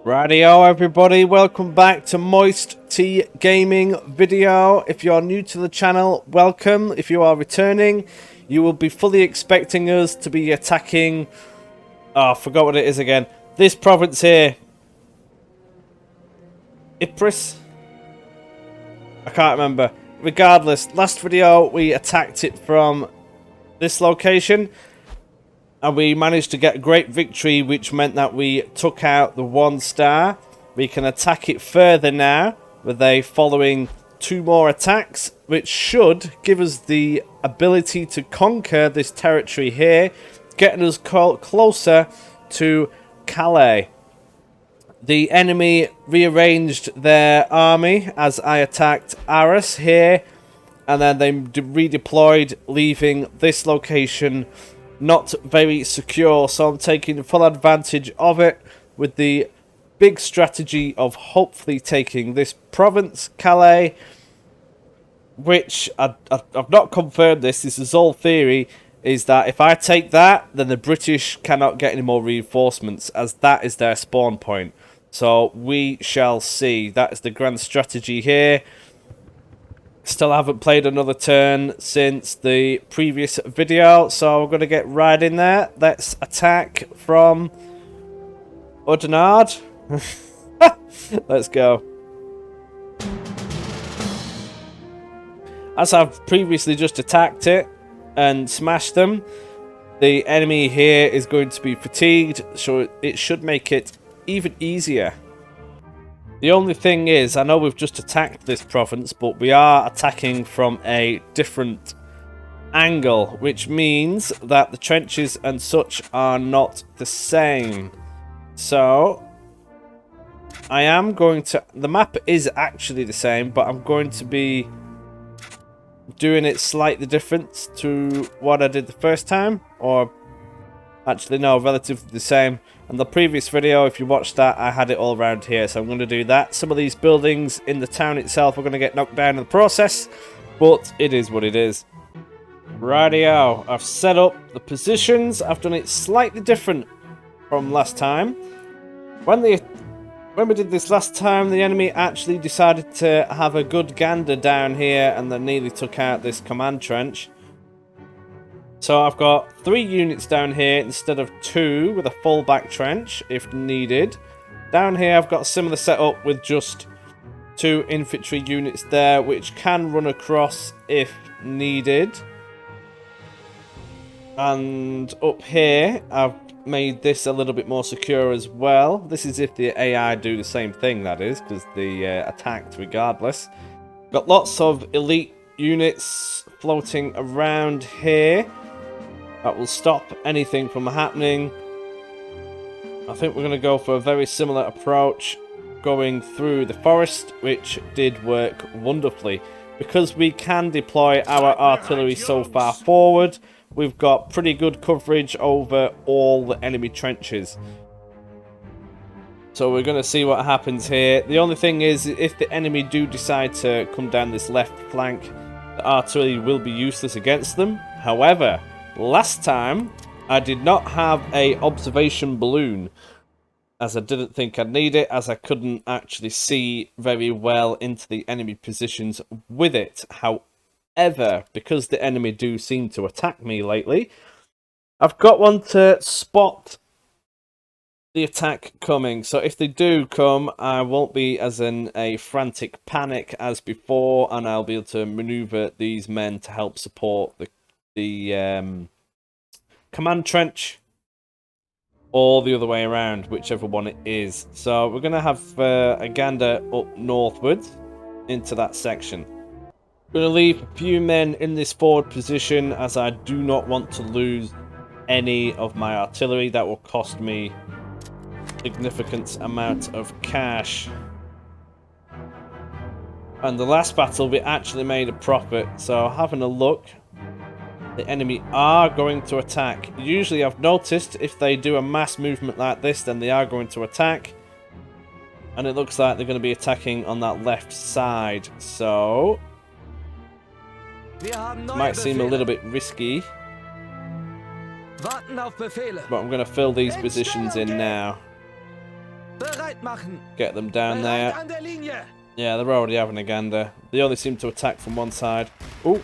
Radio everybody, welcome back to MoisTea Gaming video. If you're new to the channel, welcome. If you are returning, you will be fully expecting us to be attacking... Oh, I forgot what it is again. This province here. Ypres? I can't remember. Regardless, last video we attacked it from this location. And we managed to get a great victory, which meant that we took out the 1 star. We can attack it further now with a following 2 more attacks, which should give us the ability to conquer this territory here, getting us closer to Calais. The enemy rearranged their army as I attacked Arras here, and then they redeployed, leaving this location not very secure, so I'm taking full advantage of it with the big strategy of hopefully taking this province, Calais, which I've not confirmed this is all theory, is that if I take that, then the British cannot get any more reinforcements, as that is their spawn point. So we shall see. That is the grand strategy here. Still haven't played another turn since the previous video, so we're going to get right in there. Let's attack from Oudenarde. Let's go. As I've previously just attacked it and smashed them, the enemy here is going to be fatigued, so it should make it even easier. The only thing is, I know we've just attacked this province, but we are attacking from a different angle, which means that the trenches and such are not the same. So, I am going to... The map is actually the same, but I'm going to be doing it slightly different to what I did the first time. Or, actually, no, relatively the same. And the previous video, if you watched that, I had it all around here, so I'm going to do that. Some of these buildings in the town itself are going to get knocked down in the process, but it is what it is. Rightio, I've set up the positions. I've done it slightly different from last time. When we did this last time, the enemy actually decided to have a good gander down here, and they nearly took out this command trench. So I've got 3 units down here instead of 2 with a full back trench if needed. Down here I've got a similar setup with just 2 infantry units there, which can run across if needed. And up here I've made this a little bit more secure as well. This is if the AI do the same thing, that is, because they attacked regardless. Got lots of elite units floating around here. That will stop anything from happening. I think we're going to go for a very similar approach, going through the forest, which did work wonderfully. Because we can deploy our artillery so far forward, we've got pretty good coverage over all the enemy trenches. So we're going to see what happens here. The only thing is, if the enemy do decide to come down this left flank, the artillery will be useless against them. However, last time, I did not have a observation balloon, as I didn't think I'd need it, as I couldn't actually see very well into the enemy positions with it. However, because the enemy do seem to attack me lately, I've got one to spot the attack coming. So if they do come, I won't be as in a frantic panic as before, and I'll be able to maneuver these men to help support the command trench, or the other way around, whichever one it is. So we're going to have a gander up northwards into that section. I'm going to leave a few men in this forward position, as I do not want to lose any of my artillery. That will cost me a significant amount of cash. And the last battle we actually made a profit, so having a look, the enemy are going to attack. Usually I've noticed if they do a mass movement like this, then they are going to attack. And it looks like they're going to be attacking on that left side. So, might seem a little bit risky. But I'm going to fill these positions in now. Get them down there. Yeah, they're already having a gander. They only seem to attack from one side. Oh,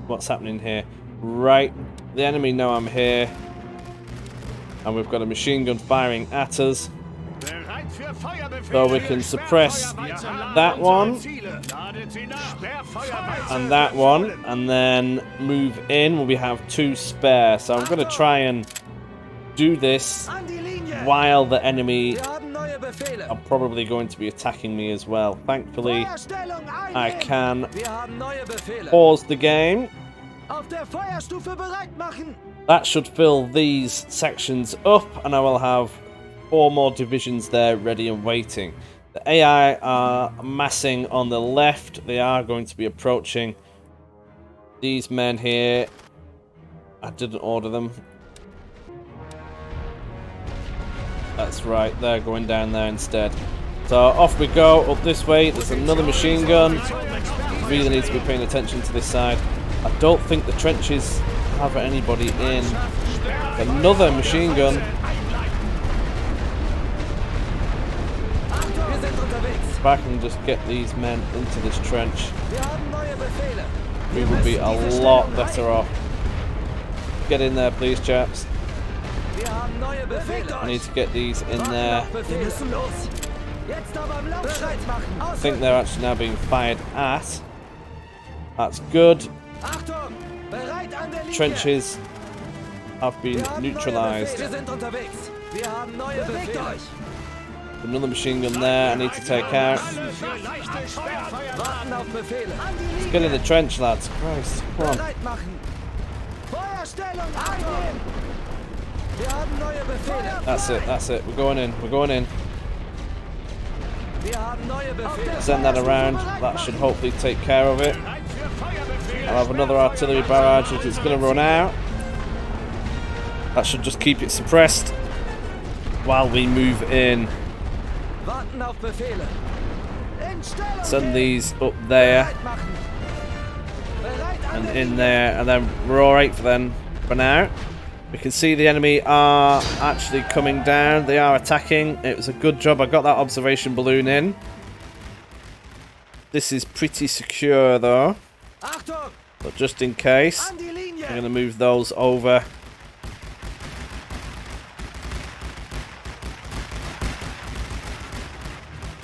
what's happening here? Right, the enemy know I'm here, and we've got a machine gun firing at us. So we can suppress that one and that one, and then move in when we have 2 spare. So I'm going to try and do this while the enemy are probably going to be attacking me as well. Thankfully, I can pause the game. That should fill these sections up, and I will have 4 more divisions there ready and waiting. The AI are massing on the left. They are going to be approaching these men here. I didn't order them. That's right, they're going down there instead. So off we go, up this way. There's another machine gun. Really need to be paying attention to this side. I don't think the trenches have anybody in. Another machine gun. If I can just get these men into this trench, we would be a lot better off. Get in there, please, chaps. I need to get these in there. I think they're actually now being fired at. That's good. Trenches have been neutralized. Another machine gun there I need to take out. Let's get in the trench, lads. Christ, come on. That's it. We're going in. Send that around. That should hopefully take care of it. I'll have another artillery barrage if it's going to run out. That should just keep it suppressed while we move in. Send these up there and in there, and then we're alright for now. We can see the enemy are actually coming down. They are attacking. It was a good job I got that observation balloon in. This is pretty secure though, but just in case, I'm going to move those over.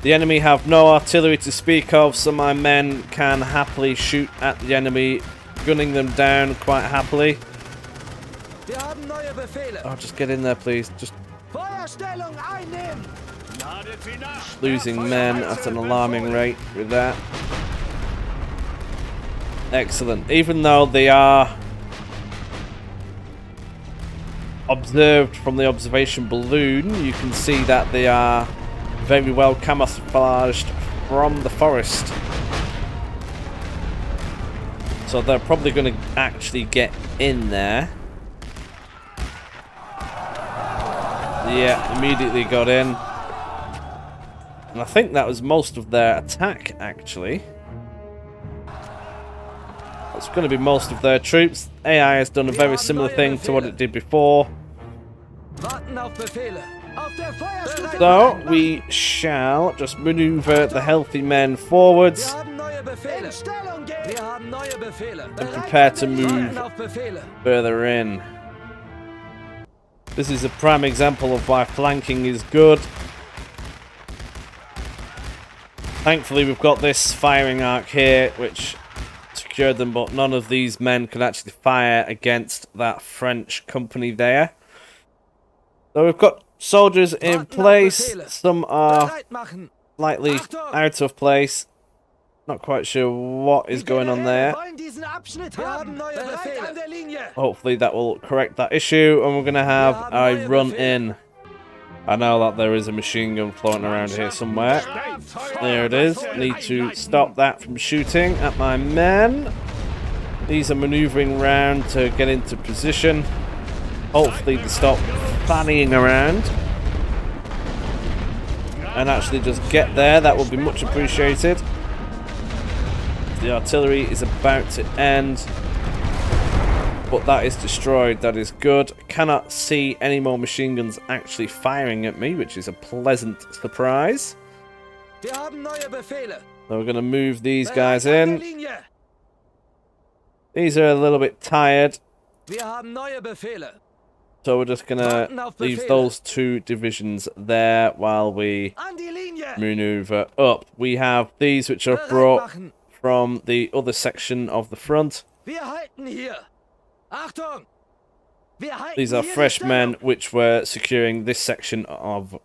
The enemy have no artillery to speak of, so my men can happily shoot at the enemy, gunning them down quite happily. Oh, just get in there, please. Just losing men at an alarming rate with that. Excellent. Even though they are observed from the observation balloon, you can see that they are very well camouflaged from the forest. So they're probably going to actually get in there. Yeah, immediately got in. And I think that was most of their attack, actually. That's going to be most of their troops. AI has done a very similar thing to what it did before. So we shall just maneuver the healthy men forwards and prepare to move further in. This is a prime example of why flanking is good. Thankfully we've got this firing arc here which secured them, but none of these men could actually fire against that French company there. So we've got soldiers in place. Some are slightly out of place. Not quite sure what is going on there. Hopefully that will correct that issue, and we're going to have a run in. I know that there is a machine gun floating around here somewhere. There it is. Need to stop that from shooting at my men. These are maneuvering round to get into position. Hopefully they stop fannying around and actually just get there. That would be much appreciated. The artillery is about to end. but that is destroyed. That is good. Cannot see any more machine guns actually firing at me, which is a pleasant surprise. So we're going to move these guys in. These are a little bit tired. So we're just going to leave those 2 divisions there while we maneuver up. We have these which are brought from the other section of the front. These are fresh men which were securing this section of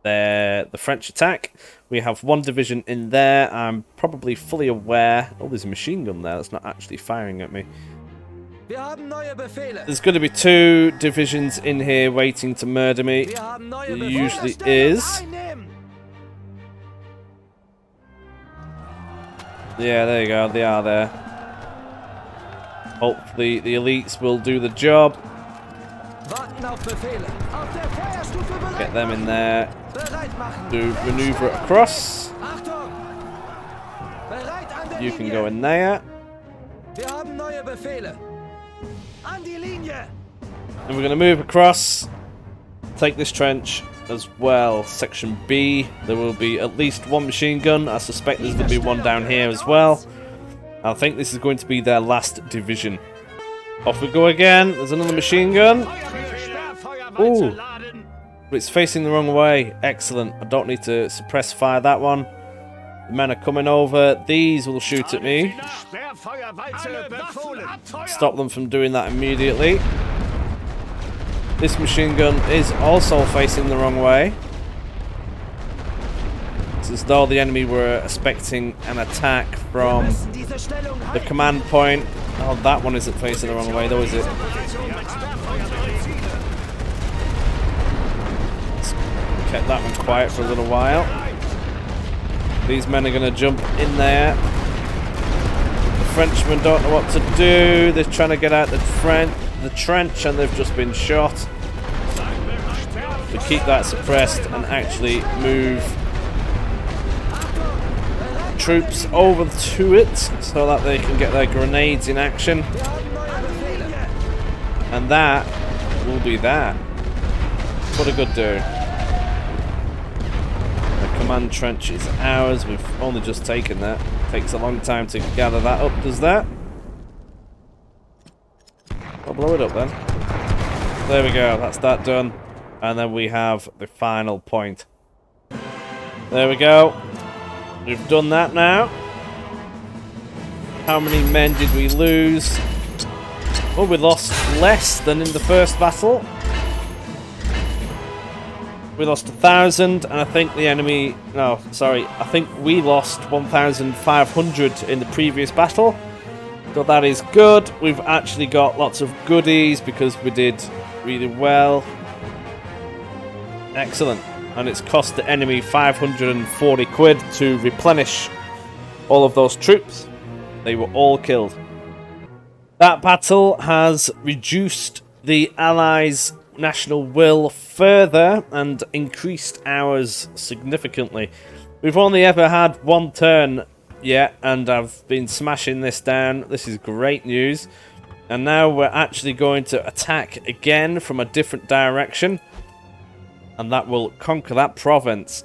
the French attack. We have 1 division in there. I'm probably fully aware. Oh, there's a machine gun there that's not actually firing at me. There's going to be 2 divisions in here waiting to murder me. There usually is. Yeah, there you go. They are there. Hopefully the elites will do the job. Get them in there. Do maneuver across. You can go in there. And we're going to move across. Take this trench as well. Section B. There will be at least 1 machine gun. I suspect there's going to be 1 down here as well. I think this is going to be their last division. Off we go again. There's another machine gun. Ooh. But it's facing the wrong way. Excellent. I don't need to suppress fire that one. The men are coming over. These will shoot at me. Stop them from doing that immediately. This machine gun is also facing the wrong way. It's as though the enemy were expecting an attack from the command point. Oh, that one isn't facing the wrong way though, is it? Let's keep that one quiet for a little while. These men are going to jump in there. The Frenchmen don't know what to do. They're trying to get out the trench and they've just been shot. To keep that suppressed and actually move troops over to it so that they can get their grenades in action. And that will be that. What a good do. The command trench is ours. We've only just taken that. Takes a long time to gather that up, does that? I'll blow it up then. There we go, that's that done. And then we have the final point. There we go. We've done that now. How many men did we lose? Well, we lost less than in the first battle. We lost 1,000, and I think the enemy... No, sorry. I think we lost 1,500 in the previous battle. So that is good. We've actually got lots of goodies because we did really well. Excellent. And it's cost the enemy 540 quid to replenish all of those troops. They were all killed. That battle has reduced the Allies' national will further and increased ours significantly. We've only ever had 1 turn yet, and I've been smashing this down. This is great news. And now we're actually going to attack again from a different direction. And that will conquer that province.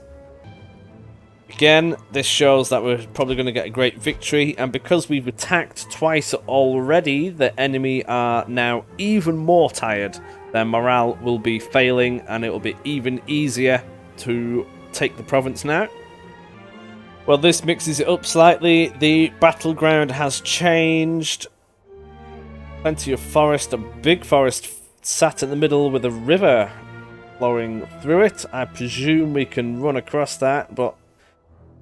Again, this shows that we're probably going to get a great victory. And because we've attacked twice already, the enemy are now even more tired. Their morale will be failing, and it will be even easier to take the province now. Well, this mixes it up slightly. The battleground has changed. Plenty of forest, a big forest sat in the middle with a river flowing through it. I presume we can run across that, but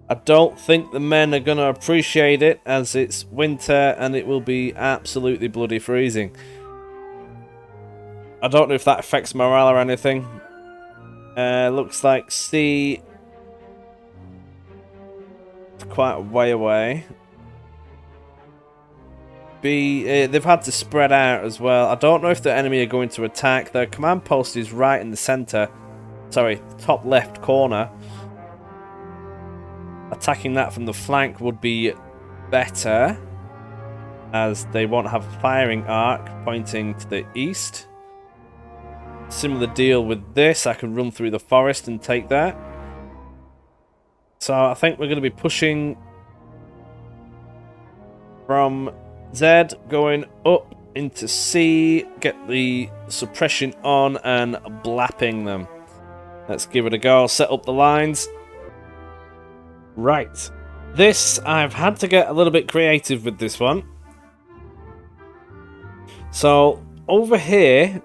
I don't think the men are going to appreciate it as it's winter and it will be absolutely bloody freezing. I don't know if that affects morale or anything. Looks like C... quite a way away. B, they've had to spread out as well. I don't know if the enemy are going to attack. Their command post is right in the center. Sorry, top left corner. Attacking that from the flank would be better. as they won't have a firing arc pointing to the east. Similar deal with this. I can run through the forest and take that. So I think we're going to be pushing from Z, going up into C, get the suppression on and blapping them. Let's give it a go. I'll set up the lines. Right. This, I've had to get a little bit creative with this one. So, over here,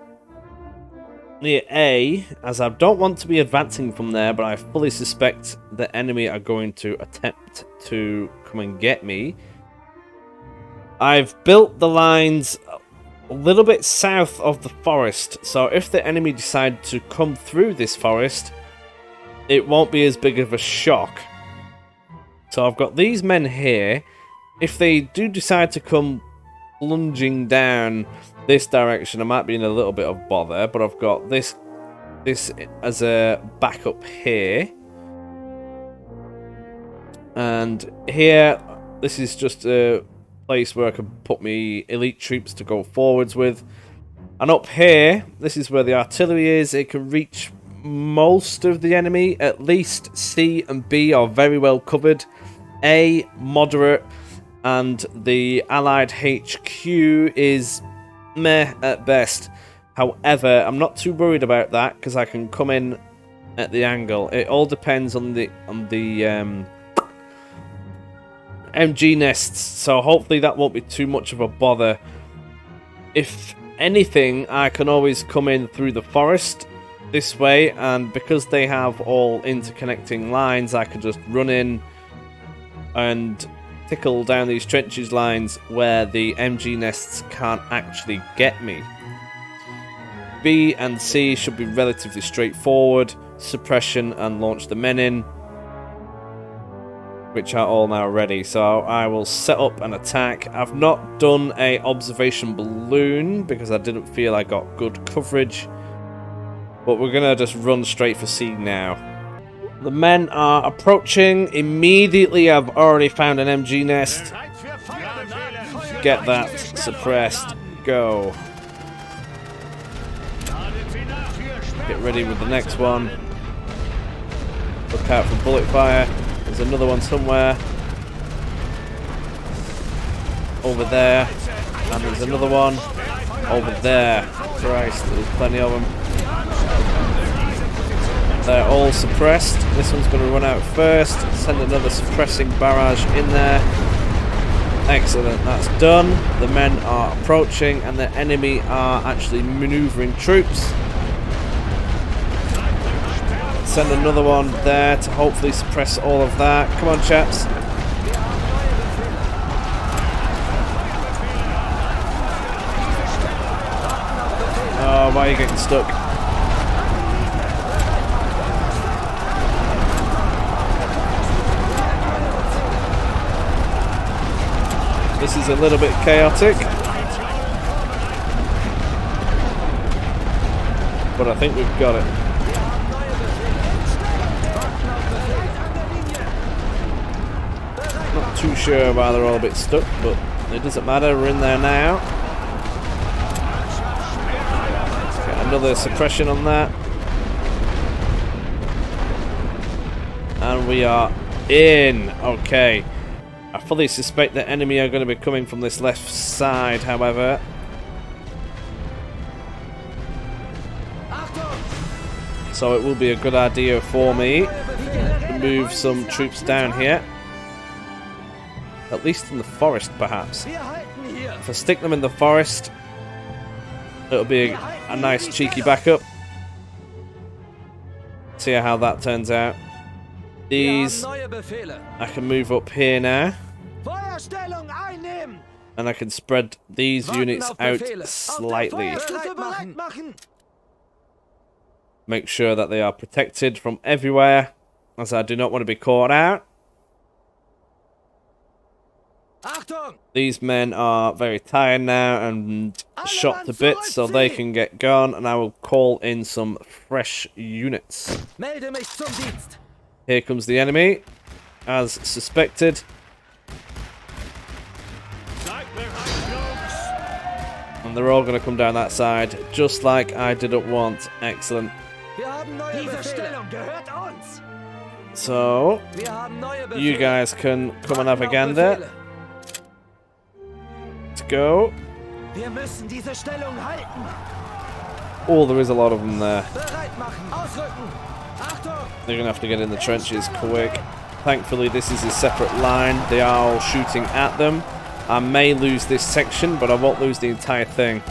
near A, as I don't want to be advancing from there, but I fully suspect the enemy are going to attempt to come and get me. I've built the lines a little bit south of the forest, so if the enemy decide to come through this forest, it won't be as big of a shock. So I've got these men here. If they do decide to come plunging down this direction, I might be in a little bit of bother, but I've got this as a backup here. And here, this is just a place where I can put me elite troops to go forwards with. And up here, this is where the artillery is. It can reach most of the enemy. At least C and B are very well covered. A, moderate. And the Allied HQ is meh at best. However, I'm not too worried about that because I can come in at the angle. It all depends on the MG nests, so hopefully that won't be too much of a bother. If anything, I can always come in through the forest this way, and because they have all interconnecting lines, I can just run in and tickle down these trenches lines where the MG nests can't actually get me. B and C should be relatively straightforward. Suppression and launch the men in, which are all now ready. So I will set up an attack. I've not done a observation balloon because I didn't feel I got good coverage. But we're going to just run straight for C now. The men are approaching. Immediately I've already found an MG nest. Get that suppressed. Go. Get ready with the next one. Look out for bullet fire. There's another one somewhere. Over there. And there's another one. Over there. Christ, there's plenty of them. They're all suppressed. This one's going to run out first. Send another suppressing barrage in there. Excellent, that's done. The men are approaching and the enemy are actually maneuvering troops. Send another one there to hopefully suppress all of that. Come on, chaps. Oh, why are you getting stuck? This is a little bit chaotic, but I think we've got it. Not too sure why they're all a bit stuck, but it doesn't matter, we're in there now. Get another suppression on that. And we are in. Okay. I fully suspect the enemy are going to be coming from this left side, however. So it will be a good idea for me to move some troops down here. At least in the forest, perhaps. If I stick them in the forest, it'll be a nice cheeky backup. See how that turns out. These, I can move up here now. And I can spread these units out slightly. Make sure that they are protected from everywhere, as I do not want to be caught out. These men are very tired now and shot to bits, so they can get gone, and I will call in some fresh units. Here comes the enemy, as suspected. they're all going to come down that side, just like I didn't want. Excellent. So, you guys can come and have a gander. Let's go. Oh, there is a lot of them there. They're going to have to get in the trenches quick. Thankfully, this is a separate line. They are all shooting at them. I may lose this section, but I won't lose the entire thing.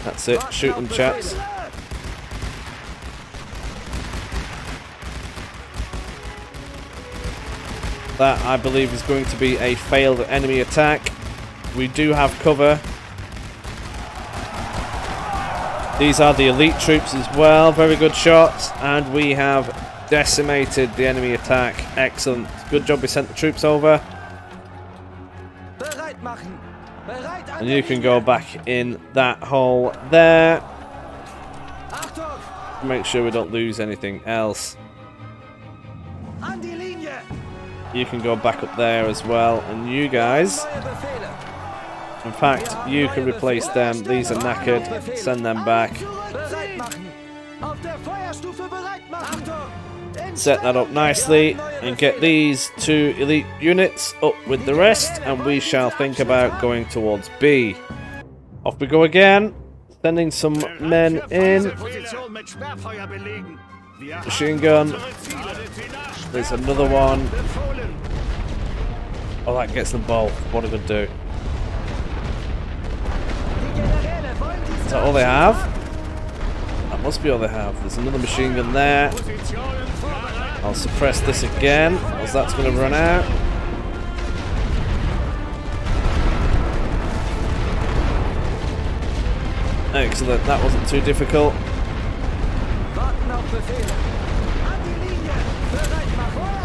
That's it. Shoot them, chaps. That, I believe, is going to be a failed enemy attack. We do have cover. These are the elite troops as well. Very good shots. And we have decimated the enemy attack. Excellent. Good job we sent the troops over. And you can go back in that hole there. Make sure we don't lose anything else. You can go back up there as well. And you guys, in fact, you can replace them. These are knackered. Send them back. Set that up nicely and get these 2 elite units up with the rest, and we shall think about going towards B. Off we go again, sending some men in. Machine gun. There's another one. Oh, that gets them both. What are they going to do? Is that all they have? That must be all they have. There's another machine gun there. I'll suppress this again, as that's going to run out. Excellent, that wasn't too difficult.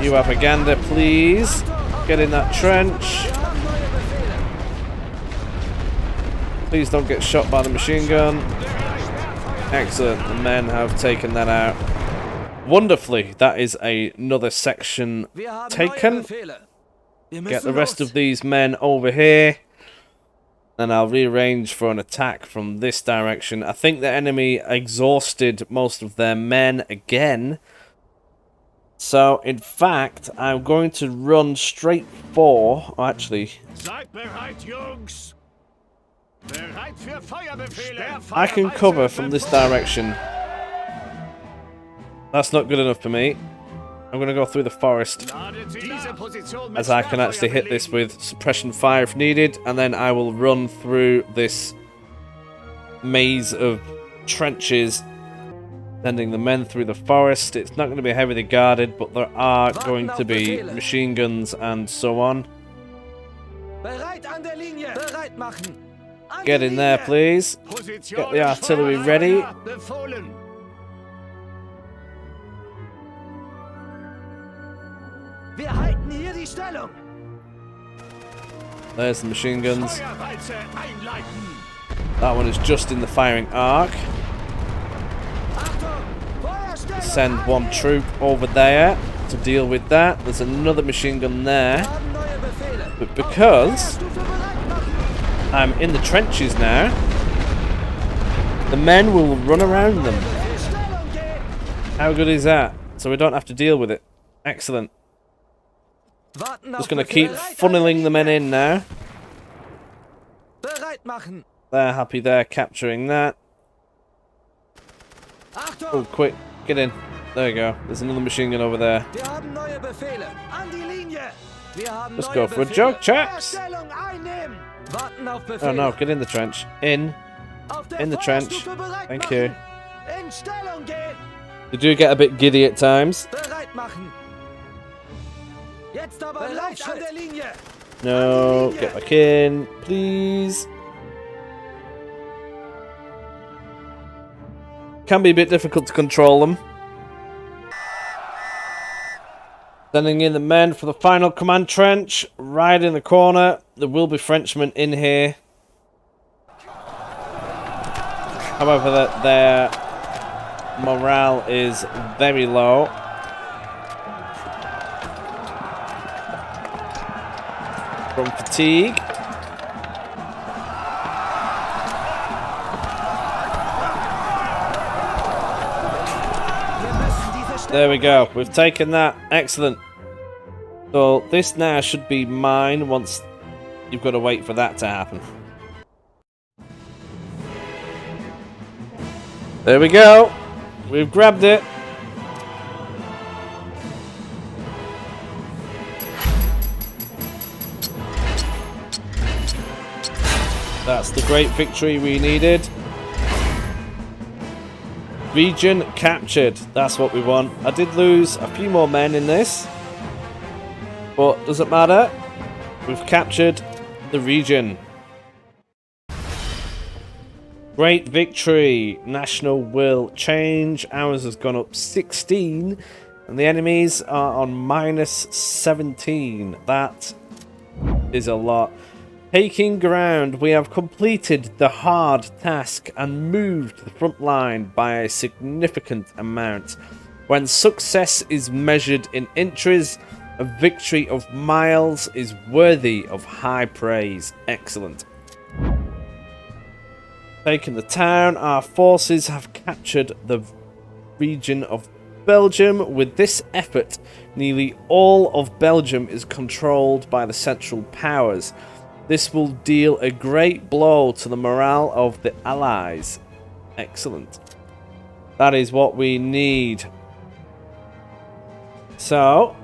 You have a gander, please. Get in that trench. Please don't get shot by the machine gun. Excellent, the men have taken that out. Wonderfully, that is another section taken. Get the rest of these men over here. And I'll rearrange for an attack from this direction. I think the enemy exhausted most of their men again. So, in fact, I'm going to run straight for... Oh, actually... I can cover from this direction. That's not good enough for me. I'm going to go through the forest, as I can actually hit this with suppression fire if needed, and then I will run through this maze of trenches, sending the men through the forest. It's not going to be heavily guarded, but there are going to be machine guns and so on. Get in there, please. Get the artillery ready. There's the machine guns. That one is just in the firing arc. Send one troop over there to deal with that. There's another machine gun there. But because I'm in the trenches now, the men will run around them. How good is that? So we don't have to deal with it. Excellent. Just going to keep funneling the men in now. They're happy there, capturing that. Oh, quick, get in. There you go. There's another machine gun over there. Let's go for a jog, chaps. Oh no, get in the trench. In the trench. Thank you. They do get a bit giddy at times. No, get back in, please. Can be a bit difficult to control them. Sending in the men for the final command trench, right in the corner. There will be Frenchmen in here. However, their morale is very low. from fatigue. There we go. We've taken that. Excellent. So this now should be mine once you've got to wait for that to happen. There we go. We've grabbed it. That's the great victory we needed. Region captured. That's what we want. I did lose a few more men in this, but doesn't matter. We've captured the region. Great victory. National will change. Ours has gone up 16, and the enemies are on -17. That is a lot. Taking ground, we have completed the hard task and moved the front line by a significant amount. When success is measured in inches, a victory of miles is worthy of high praise. Excellent. Taking the town, our forces have captured the region of Belgium. With this effort, nearly all of Belgium is controlled by the Central Powers. This will deal a great blow to the morale of the Allies. Excellent. That is what we need. So,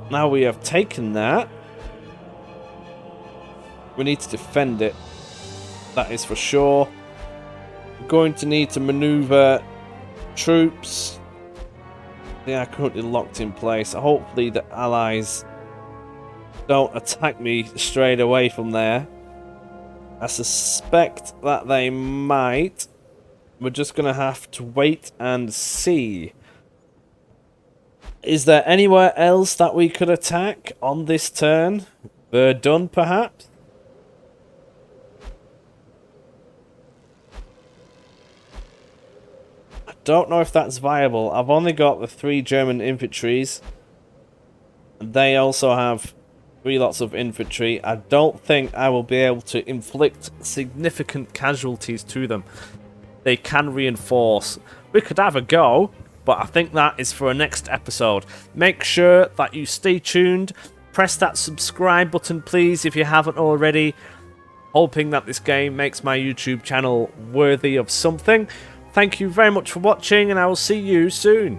now we have taken that. We need to defend it. That is for sure. We're going to need to maneuver troops. They are currently locked in place. Hopefully the Allies don't attack me straight away from there. I suspect that they might. We're just going to have to wait and see. Is there anywhere else that we could attack on this turn? Verdun, perhaps? I don't know if that's viable. I've only got the 3 German infantries. And they also have 3 lots of infantry. I don't think I will be able to inflict significant casualties to them. They can reinforce. We could have a go, but I think that is for a next episode. Make sure that you stay tuned. Press that subscribe button, please, if you haven't already. Hoping that this game makes my YouTube channel worthy of something. Thank you very much for watching, and I will see you soon.